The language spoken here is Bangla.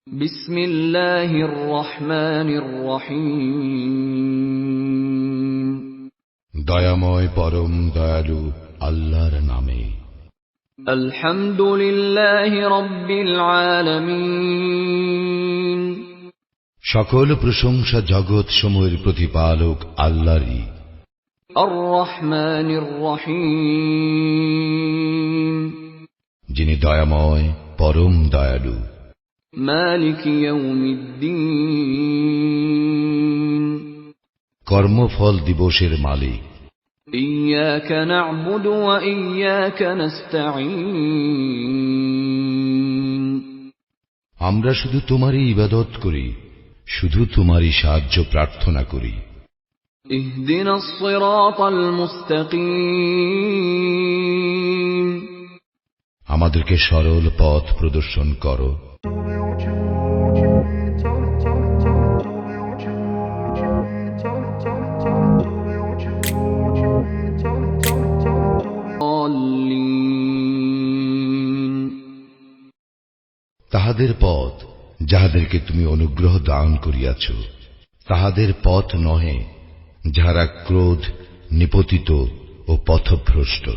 বিসমিল্লাহির রহমানির রহিম। দয়াময় পরম দয়ালু আল্লাহর নামে। আলহামদুলিল্লাহি রাব্বিল আলামিন। সকল প্রশংসা জগৎ সমূহের প্রতিপালক আল্লাহরই। আর রহমানির রহিম। যিনি দয়াময় পরম দয়ালু। মালিক ইয়াউমিদ্দিন। কর্মফল দিবসের মালিক। ইয়াকা না'বুদু ওয়া ইয়াকা নাস্তাঈন। আমরা শুধু তোমারই ইবাদত করি, শুধু তোমারই সাহায্য প্রার্থনা করি। ইহদিনাস সিরাতাল মুস্তাকিম। আমাদেরকে সরল পথ প্রদর্শন করো। তাহাদের পথ যাহাদেরকে তুমি অনুগ্রহ দান করিয়াছ, তাহাদের পথ নহে যাহারা ক্রোধ নিপতিত ও পথভ্রষ্ট।